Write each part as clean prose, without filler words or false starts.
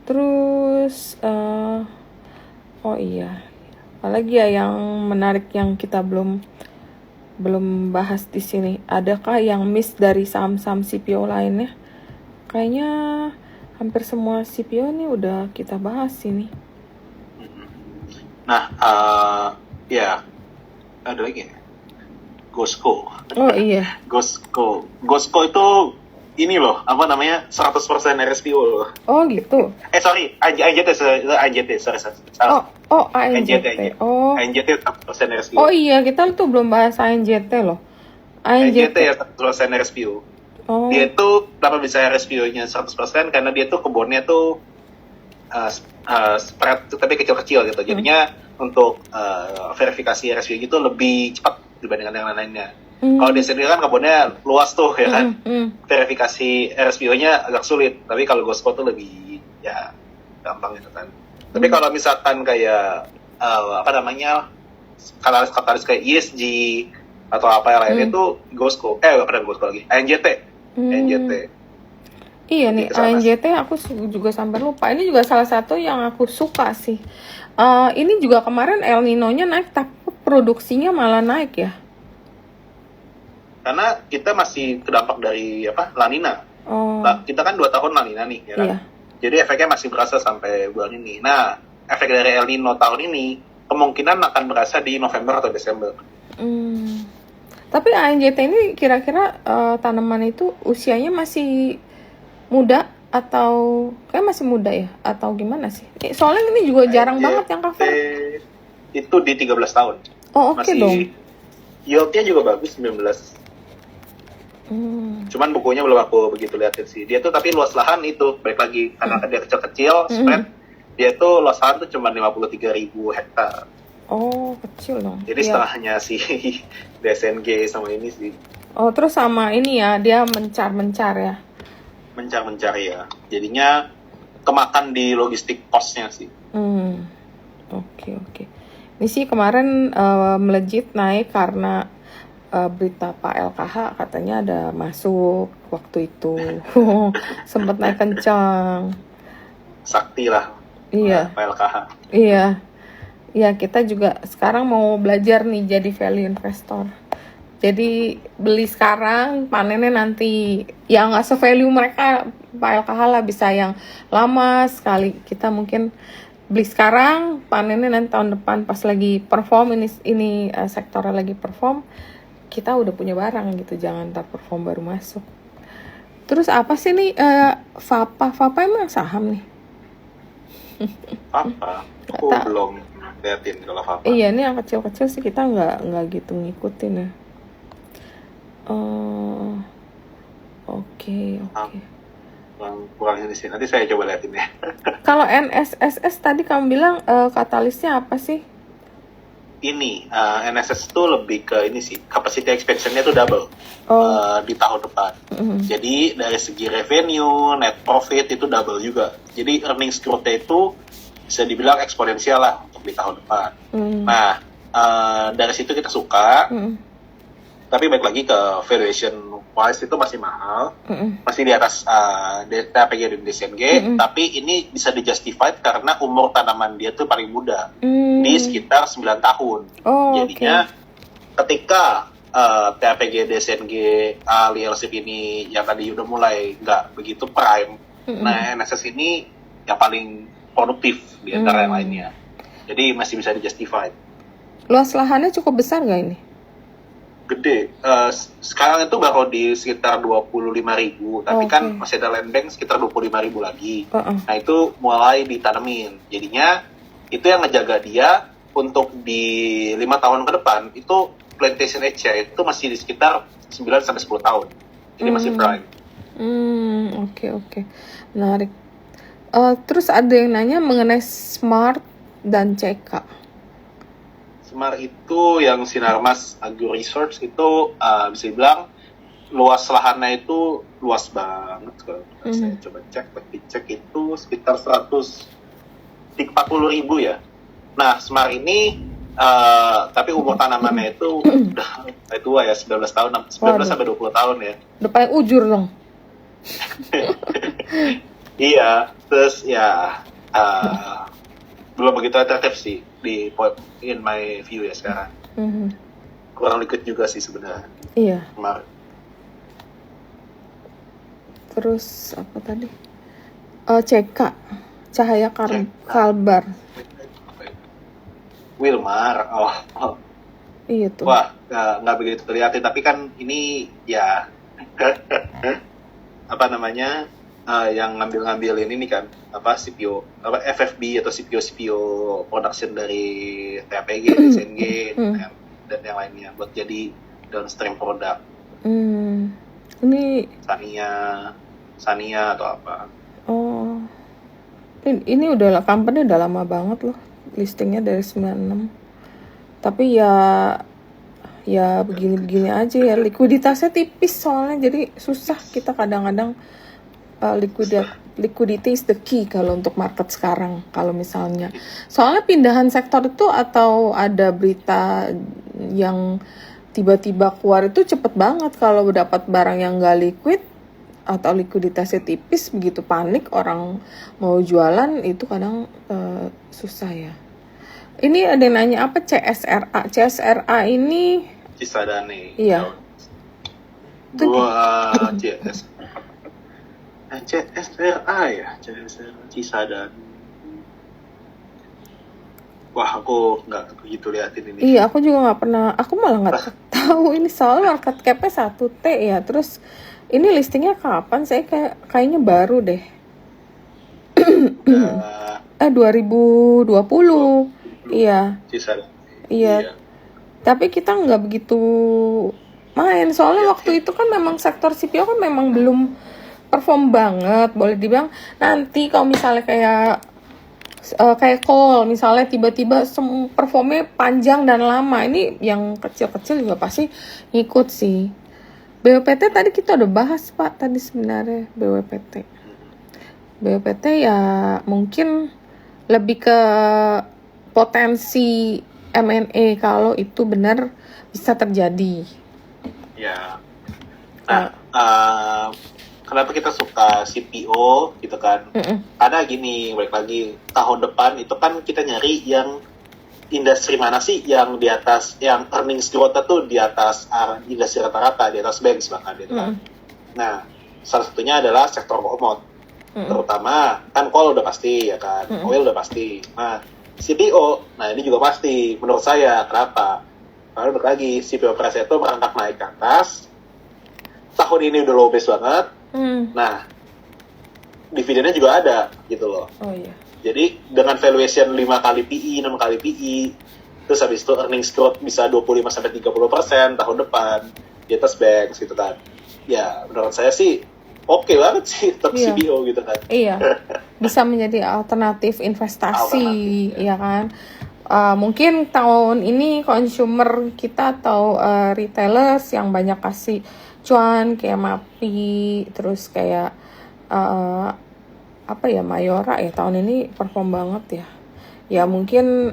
Terus oh iya, apalagi ya yang menarik yang kita belum bahas di sini. Adakah yang miss dari saham-saham CPO lainnya? Kayaknya hampir semua CPO nih udah kita bahas ini. Nah, ya ada lagi ya. Gosco. Oh iya. Gosco itu ini loh, apa namanya, 100% RSPO loh. Oh gitu. Sorry, ANJT, sorry. Oh ANJT. Oh. ANJT 100% RSPO. Oh iya, kita tuh belum bahas ANJT loh. ANJT ya 100% RSPO. Oh. Dia itu kenapa bisa RSPO-nya 100% karena dia tuh kebunnya tuh spread tapi kecil-kecil gitu. Jadinya untuk verifikasi RSPO gitu lebih cepat dibandingkan yang lain-lainnya. Kalau di sini kan kebunnya luas tuh ya kan. Verifikasi RSPO-nya agak sulit. Tapi kalau Gosco tuh lebih ya gampang gitu kan. Tapi kalau misalkan kayak apa namanya katalis kayak ESG atau apa yang lainnya tuh Gosco. Apa Gosco lagi? ANJT. Iya nih, ANJT aku juga sampai lupa. Ini juga salah satu yang aku suka sih. Ini juga kemarin El Nino-nya naik, tapi produksinya malah naik ya. Karena kita masih terdampak dari La Nina. Kita kan 2 tahun La Nina nih, ya kan? Iya. Jadi efeknya masih berasa sampai bulan ini. Nah, efek dari El Nino tahun ini kemungkinan akan berasa di November atau Desember. Tapi ANJT ini kira-kira tanaman itu usianya masih muda atau kayak masih muda ya? Atau gimana sih? Soalnya ini juga jarang banget yang cover. Itu di 13 tahun. Oh oke dong. Yield-nya juga bagus, 19. Cuman bukunya belum aku begitu liatin sih. Dia tuh tapi luas lahan itu, balik lagi. Karena dia kecil-kecil, spread. Dia tuh luas lahan tuh cuma 53.000 hektar. Oh, kecil dong. Jadi setengahnya si DSNG sama ini sih. Oh, terus sama ini ya, dia mencar ya. Mencar ya. Jadinya kemakan di logistik cost-nya sih. Oke. Ini sih kemarin melejit naik karena berita Pak LKH katanya ada masuk waktu itu. Sempat naik kencang. Sakti lah. Iya. Pak LKH. Iya. Ya, kita juga sekarang mau belajar nih jadi value investor. Jadi beli sekarang, panennya nanti. Ya nggak se-value mereka, Pak LKH lah, bisa yang lama sekali. Kita mungkin beli sekarang, panennya nanti tahun depan pas lagi perform, ini sektornya lagi perform, kita udah punya barang gitu, jangan ntar perform baru masuk. Terus apa sih nih, Fapa emang saham nih? Fapa? Aku belum liatin kalau Fapa. Iya, ini yang kecil-kecil sih kita nggak gitu ngikutin ya. Oke. Kurang di sini. Nanti saya coba liatin ya. Kalau NSSS tadi kamu bilang katalisnya apa sih? Ini NSS itu lebih ke ini sih, capacity expansion-nya tuh double di tahun depan. Jadi dari segi revenue, net profit itu double juga. Jadi earnings growth-nya itu bisa dibilang eksponensial lah untuk di tahun depan. Nah, dari situ kita suka. Tapi balik lagi ke valuation wise itu masih mahal, masih di atas TAPG dan DSNG, tapi ini bisa dijustified karena umur tanaman dia tuh paling muda, di sekitar 9 tahun. Jadinya ketika TAPG, DSNG, LSIP ini yang tadi udah mulai nggak begitu prime, nah NSS ini yang paling produktif di antara yang lainnya. Jadi masih bisa dijustified. Luas lahannya cukup besar nggak ini? Gede. Sekarang itu baru di sekitar 25.000, tapi kan masih ada land bank sekitar 25.000 lagi. Nah itu mulai ditanemin. Jadinya itu yang ngejaga dia untuk di 5 tahun ke depan itu plantation age-nya itu masih di sekitar 9-10 tahun. Jadi masih prime. Oke. Menarik. Terus ada yang nanya mengenai Smart dan CK. Smart itu yang Sinarmas Agro Research itu bisa dibilang luas lahannya itu luas banget. Saya coba cek itu sekitar 140.000 ya. Nah Smart ini tapi umur tanamannya itu udah tua ya, 19 sampai 20 tahun ya. Udah paling ujur dong. Iya, terus ya belum begitu atraktif sih in my view ya sekarang. Kurang liquid juga sih sebenarnya. Iya. Kemarin. Terus apa tadi? CK, Cahaya Kalbar. Wilmar, Iya tuh. Wah, nggak begitu terlihat, tapi kan ini ya apa namanya yang ngambilin ini kan CPU FFB atau CPU production dari TPG, SNG dan yang lainnya buat jadi downstream produk. Ini Sania atau apa? Oh, ini udah company udah lama banget loh, listingnya dari 96. Tapi ya begini-begini aja ya, likuiditasnya tipis soalnya, jadi susah kita kadang-kadang. Liquidity is the key kalau untuk market sekarang. Kalau misalnya soalnya pindahan sektor itu atau ada berita yang tiba-tiba keluar itu cepet banget. Kalau dapat barang yang gak liquid atau likuiditasnya tipis, begitu panik orang mau jualan itu kadang susah ya. Ini ada yang nanya apa CSRA ini? Cisadane. Iya. CSRA ya, Cisadane. Wah, aku nggak begitu liatin ini. Iya, aku juga nggak pernah. Aku malah nggak tahu ini, soalnya market cap-nya 1T ya. Terus ini listingnya kapan? Saya kayaknya baru deh. 2020. Iya. Iya. Tapi kita nggak begitu main. Soalnya waktu itu kan memang sektor CPO kan memang belum perform banget. Boleh dibilang nanti kalau misalnya kayak call misalnya tiba-tiba performnya panjang dan lama, ini yang kecil-kecil juga pasti ngikut sih. BWPT tadi kita udah bahas Pak tadi sebenarnya. BWPT ya mungkin lebih ke potensi M&A kalau itu benar bisa terjadi ya. Kenapa kita suka CPO gitu kan? Ada gini, balik lagi tahun depan itu kan kita nyari yang industri mana sih yang di atas, yang earnings growth tuh di atas industri rata-rata, di atas banks bahkan gitu kan. Nah, salah satunya adalah sektor komod, terutama kan coal udah pasti ya kan, oil udah pasti. Nah, CPO, nah ini juga pasti menurut saya. Kenapa? Karena balik lagi CPO price itu merangkak naik ke atas. Tahun ini udah low base banget. Nah, dividennya juga ada gitu loh. Oh iya. Jadi dengan valuation 5 kali PE, 6 kali PE, terus habis itu earnings growth bisa 25-30% tahun depan di atas banks gitu kan. Ya, menurut saya sih oke banget sih tetap CPO gitu kan. Iya. Bisa menjadi alternatif investasi, ya kan. Mungkin tahun ini consumer kita atau retailers yang banyak kasih cuan kayak MAPI, terus kayak Mayora ya tahun ini perform banget ya. Ya mungkin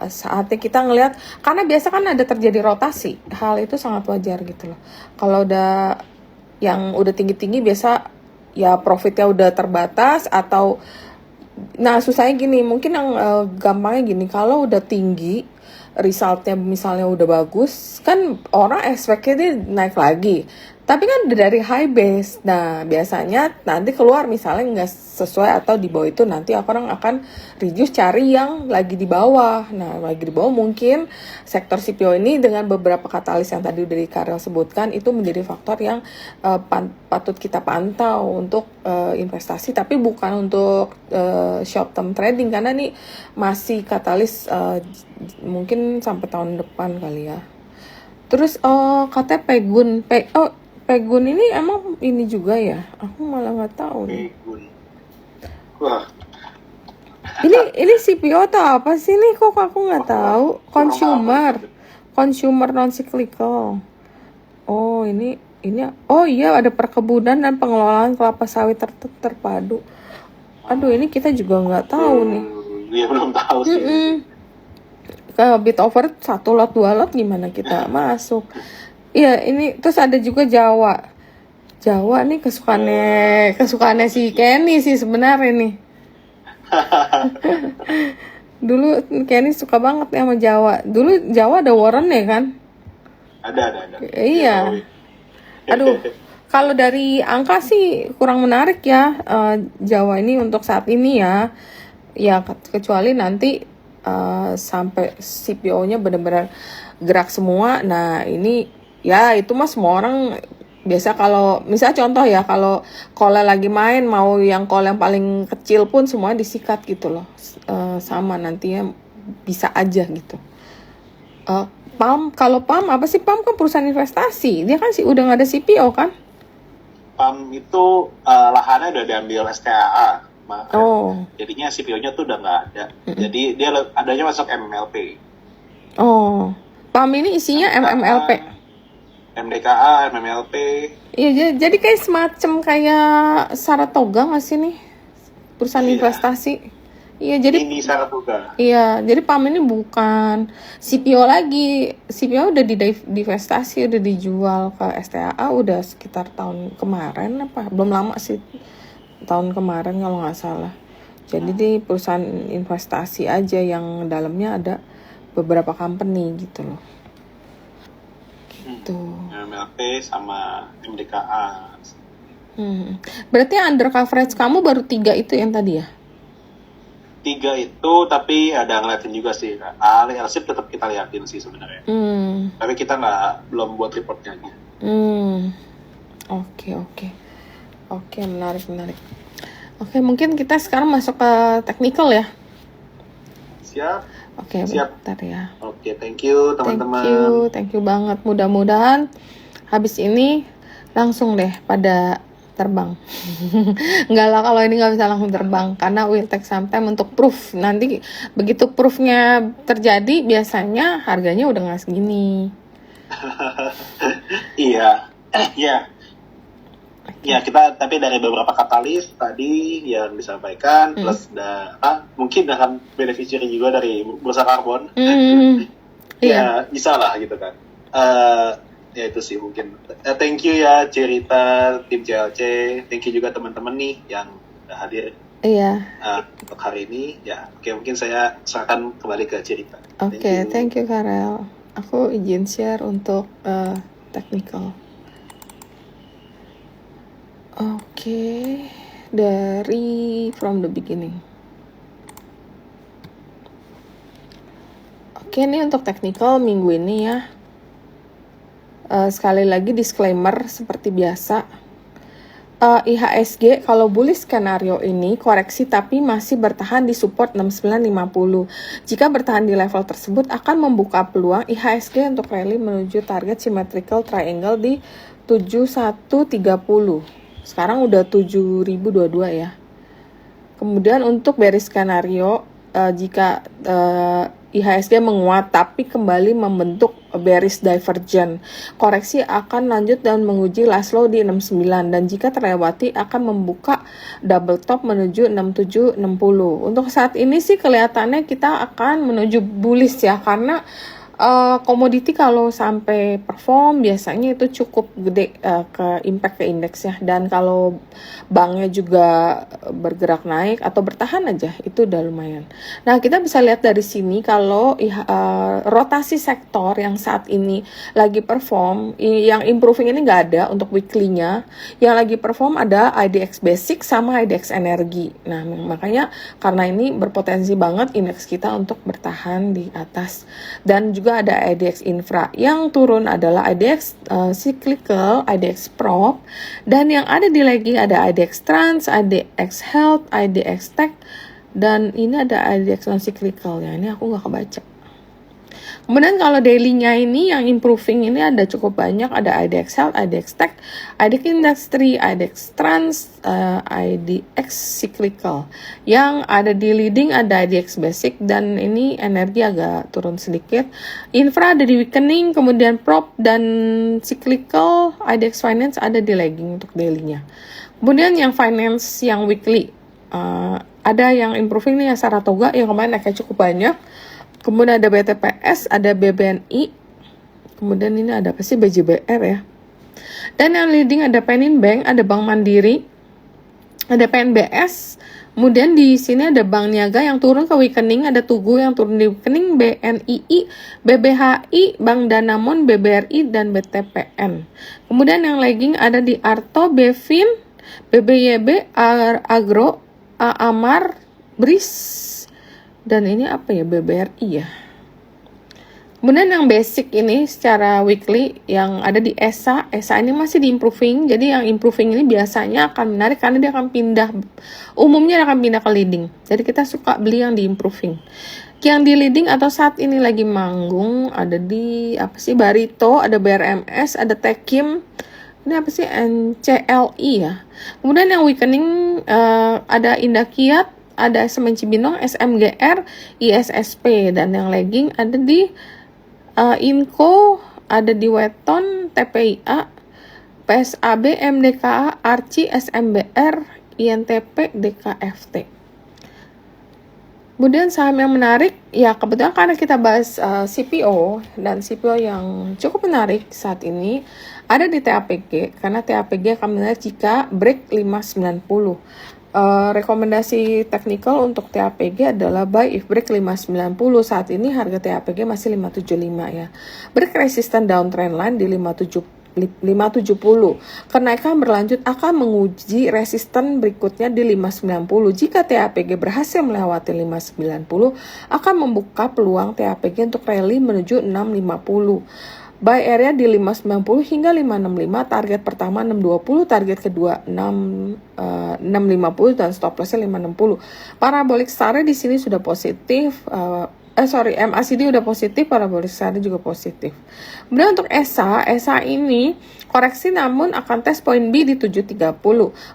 saatnya kita ngelihat, karena biasa kan ada terjadi rotasi, hal itu sangat wajar gitu loh. Kalau udah yang udah tinggi-tinggi biasa ya profitnya udah terbatas, atau nah susahnya gini, mungkin yang gampangnya gini, kalau udah tinggi resultnya misalnya udah bagus kan orang expect-nya dia naik lagi, tapi kan dari high base. Nah biasanya nanti keluar misalnya nggak sesuai atau di bawah itu, nanti orang akan reduce cari yang lagi di bawah. Nah lagi di bawah mungkin sektor CPO ini dengan beberapa katalis yang tadi udah Karel sebutkan itu menjadi faktor yang patut kita pantau untuk investasi, tapi bukan untuk short term trading, karena nih masih katalis mungkin sampai tahun depan kali ya. Terus katanya Pegun ini emang ini juga ya? Aku malah nggak tahu nih. Pegun. Wah. Ini CPO atau apa sih nih? Kok aku nggak tahu? Consumer non cyclical. Oh ini oh iya, ada perkebunan dan pengelolaan kelapa sawit terpadu. Aduh ini kita juga nggak tahu nih. Iya belum tahu sih. Ke bid over 1 lot 2 lot gimana kita masuk? Iya ini terus ada juga Jawa. Jawa nih kesukaannya si Kenny sih sebenarnya nih. Dulu Kenny suka banget ya sama Jawa. Dulu Jawa ada Warren ya kan? Ada. Iya. Aduh, kalau dari angka sih kurang menarik ya, Jawa ini untuk saat ini ya. Ya kecuali nanti sampai CPO-nya benar-benar gerak semua. Nah ini ya itu mah semua orang biasa. Kalau misalnya contoh ya, kalau call lagi main mau yang call yang paling kecil pun semuanya disikat gitu loh. Sama nantinya bisa aja gitu. Kalau PAM apa sih? PAM kan perusahaan investasi, dia kan sih udah nggak ada CPO kan? PAM itu lahannya udah diambil STAA. Jadinya CPO-nya tuh udah nggak ada. Jadi dia adanya masuk MMLP. PAM ini isinya MMLP. MDKA, MMLP. Iya, jadi kayak semacam kayak Saratoga nggak sih nih? Perusahaan investasi. Iya, jadi ini Saratoga. Iya, jadi PAM ini bukan CPO lagi. CPO udah divestasi, udah dijual ke STAA udah sekitar tahun kemarin apa? Belum lama sih. Tahun kemarin kalau nggak salah. Jadi di perusahaan investasi aja yang dalamnya ada beberapa company gitu loh. Gitu. MMLP sama MDKA. Berarti under coverage kamu baru 3 itu yang tadi ya? 3 itu, tapi ada ngeliatin juga sih. Arsip tetap kita liatin sih sebenarnya. Tapi kita belum buat reportnya lagi. Oke, menarik. Oke, mungkin kita sekarang masuk ke technical ya. Siap. Oke, bentar ya. Oke, thank you teman-teman. Thank you banget. Mudah-mudahan habis ini langsung deh pada terbang. Enggak lah, kalau ini nggak bisa langsung terbang karena will take some time untuk proof. Nanti begitu proofnya terjadi biasanya harganya udah nggak segini. Iya. Ya, kita tapi dari beberapa katalis tadi yang disampaikan plus mungkin akan beneficiary juga dari bursa karbon. Ya bisa lah gitu kan. Ya itu sih mungkin. Thank you ya Cerita, tim CLC. Thank you juga teman-teman nih yang udah hadir. Untuk hari ini ya. Oke, mungkin saya serahkan kembali ke Cerita. Oke, thank you Karel. Aku izin share untuk technical. Oke, dari from the beginning. Oke, ini untuk technical minggu ini ya. Sekali lagi disclaimer seperti biasa. IHSG kalau bullish skenario ini koreksi tapi masih bertahan di support 6950. Jika bertahan di level tersebut akan membuka peluang IHSG untuk rally menuju target symmetrical triangle di 7130. Sekarang udah 7022 ya. Kemudian untuk bearish skenario jika IHSG menguat tapi kembali membentuk bearish divergent, koreksi akan lanjut dan menguji last low di 69 dan jika terlewati akan membuka double top menuju 6760. Untuk saat ini sih kelihatannya kita akan menuju bullish ya, karena komoditi kalau sampai perform biasanya itu cukup gede ke impact ke indeks ya, dan kalau banknya juga bergerak naik atau bertahan aja itu udah lumayan. Nah, kita bisa lihat dari sini kalau rotasi sektor yang saat ini lagi perform, yang improving ini nggak ada untuk weekly-nya. Yang lagi perform ada IDX Basic sama IDX Energi. Nah, makanya karena ini berpotensi banget indeks kita untuk bertahan di atas. Dan juga ada IDX Infra. Yang turun adalah IDX Cyclical, IDX Prop, dan yang ada di lagging ada IDX Trans, IDX Health, IDX Tech, dan ini ada IDX Non-Cyclical ya, ini aku nggak kebaca. Kemudian kalau daily-nya ini yang improving ini ada cukup banyak, ada IDX Health, IDX Tech, IDX Industry, IDX Trans, IDX Cyclical. Yang ada di leading ada IDX Basic dan ini energi agak turun sedikit. Infra ada di weakening, kemudian Prop dan Cyclical, IDX Finance ada di lagging untuk daily-nya. Kemudian yang finance yang weekly, ada yang improving nih, yang Saratoga yang kemarin naiknya cukup banyak. Kemudian ada BTPS, ada BBNI, kemudian ini ada apa sih, BJBR ya. Dan yang leading ada Penin Bank, ada Bank Mandiri, ada PNBS. Kemudian di sini ada Bank Niaga yang turun ke weakening, ada Tugu yang turun di weakening, BNII, BBHI, Bank Danamon, BBRI, dan BTPN. Kemudian yang lagging ada di Arto, Bevin, BBYB, Agro, Amar, BRIS, dan ini apa ya, BBRI ya. Kemudian yang basic ini secara weekly yang ada di ESA ini masih di improving. Jadi yang improving ini biasanya akan menarik karena dia akan pindah, umumnya akan pindah ke leading. Jadi kita suka beli yang di improving. Yang di leading atau saat ini lagi manggung ada di Barito, ada BRMS, ada Tekim. Ini NCLI ya. Kemudian yang weakening ada Indakiat, ada Semen Cibinong, SMGR, ISSP, dan yang lagging ada di Inco, ada di Weton, TPIA, PSAB, MDKA, Arci, SMBR, INTP, DKFT. Kemudian saham yang menarik, ya kebetulan karena kita bahas CPO, dan CPO yang cukup menarik saat ini ada di TAPG, karena TAPG akan menarik jika break 590. Rekomendasi technical untuk TAPG adalah buy if break 590. Saat ini harga TAPG masih 575 ya. Break resistant downtrend line di 570. Kenaikan berlanjut akan menguji resisten berikutnya di 590. Jika TAPG berhasil melewati 590, akan membuka peluang TAPG untuk rally menuju 650. Buy area di 590 hingga 565, target pertama 620, target kedua 650 dan stop lossnya 560. Parabolic SAR di sini sudah positif. MACD udah positif, parabolic SAR juga positif. Kemudian untuk ESA ini koreksi namun akan tes poin B di 730.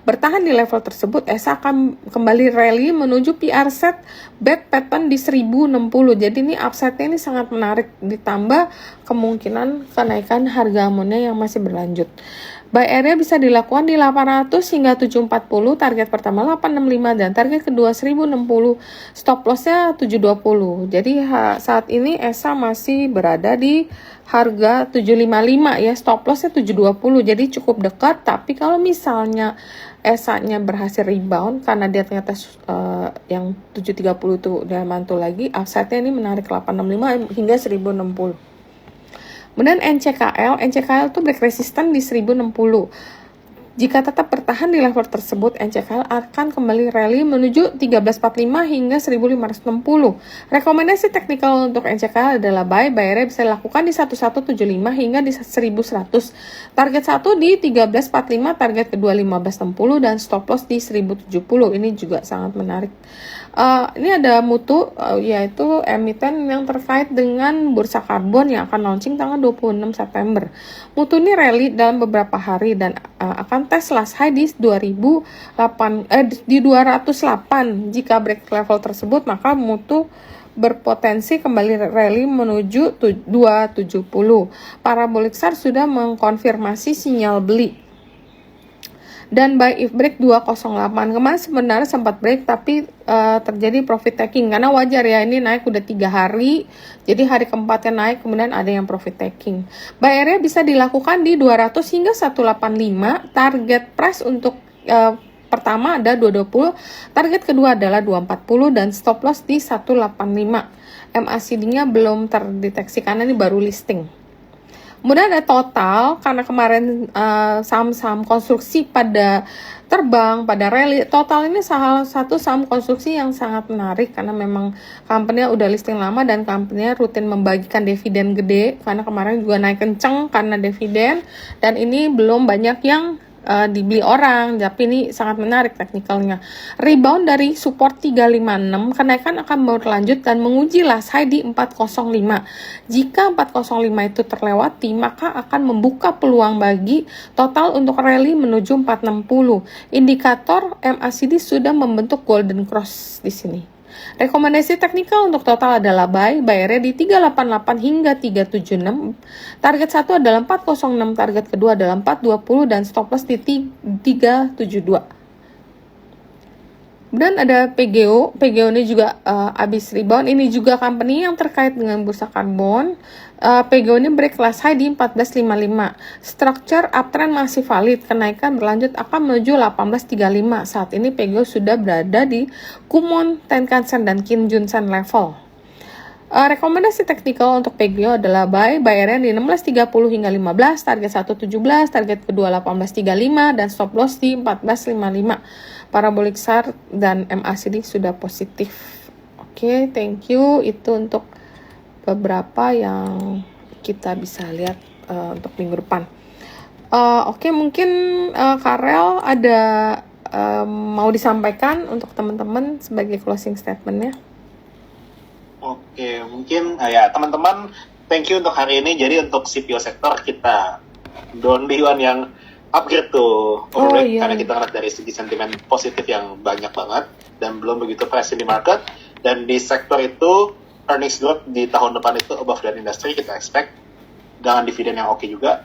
Bertahan di level tersebut, ESA akan kembali rally menuju PR set bad pattern di 1060. Jadi ini upside-nya ini sangat menarik, ditambah kemungkinan kenaikan harga amonnya yang masih berlanjut. Buy area bisa dilakukan di 800 hingga 740, target pertama 865 dan target kedua 1060, stop lossnya 720. Jadi saat ini ESA masih berada di harga 755 ya, stop lossnya 720, jadi cukup dekat. Tapi kalau misalnya ESA-nya berhasil rebound karena dia ternyata yang 730 itu udah mantul lagi, upside-nya ini menarik 865 hingga 1060. Kemudian NCKL itu break resistant di 1060. Jika tetap bertahan di level tersebut, NCKL akan kembali rally menuju 1345 hingga 1560. Rekomendasi teknikal untuk NCKL adalah buy area bisa dilakukan di 1175 hingga di 1100. Target 1 di 1345, target kedua 1560 dan stop loss di 1070. Ini juga sangat menarik. Ini ada Mutu, yaitu emiten yang terkait dengan bursa karbon yang akan launching tanggal 26 September. Mutu ini rally dalam beberapa hari dan akan tes last high di 208. Jika break level tersebut, maka Mutu berpotensi kembali rally menuju 270. Parabolic SAR sudah mengkonfirmasi sinyal beli. Dan buy if break 208. Kemarin sebenarnya sempat break tapi terjadi profit taking karena wajar ya, ini naik udah 3 hari. Jadi hari keempatnya naik, kemudian ada yang profit taking. Buy area bisa dilakukan di 200 hingga 185. Target price untuk pertama ada 220, target kedua adalah 240 dan stop loss di 185. MACD-nya belum terdeteksi karena ini baru listing. Kemudian ada Total, karena kemarin saham-saham konstruksi pada terbang, pada rally. Total ini salah satu saham konstruksi yang sangat menarik karena memang company-nya udah listing lama dan company-nya rutin membagikan dividen gede karena kemarin juga naik kenceng karena dividen, dan ini belum banyak yang dibeli orang, tapi ini sangat menarik teknikalnya. Rebound dari support 356, kenaikan akan berlanjut dan menguji last high di 405. Jika 405 itu terlewati, maka akan membuka peluang bagi Total untuk rally menuju 460. Indikator MACD sudah membentuk golden cross di sini. Rekomendasi teknikal untuk Total adalah buy area di 388 hingga 376. Target 1 adalah 406, target kedua adalah 420 dan stop loss di 372. Dan ada PGO ini juga habis rebound. Ini juga company yang terkait dengan bursa karbon. PGO ini break last high di 1455. Structure uptrend masih valid, kenaikan berlanjut akan menuju 1835. Saat ini PGO sudah berada di Kumon, Tenkan-sen, dan Kinjun-sen level. Rekomendasi teknikal untuk PGO adalah buy area di 16.30 hingga 15, target 1.17, target kedua 18.35, dan stop loss di 14.55. Parabolic SAR dan MACD sudah positif. Oke, thank you. Itu untuk beberapa yang kita bisa lihat untuk minggu depan. Oke, mungkin Karel ada mau disampaikan untuk teman-teman sebagai closing statement-nya. Oke, mungkin ya teman-teman, thank you untuk hari ini. Jadi untuk CPO sektor kita don't be one yang upgrade tuh overweight, karena kita ngeliat dari segi sentimen positif yang banyak banget dan belum begitu pressing di market. Dan di sektor itu earnings growth di tahun depan itu above dan industry kita expect dengan dividen yang oke juga.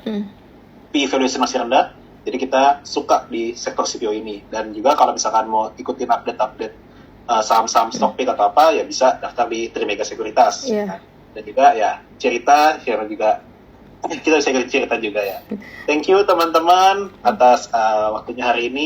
PE valuation masih rendah, jadi kita suka di sektor CPO ini. Dan juga kalau misalkan mau ikutin update saham-saham stock pick atau apa, ya bisa daftar di Trimega Sekuritas. Dan juga ya cerita juga kita bisa cerita juga ya. Thank you teman-teman atas waktunya hari ini.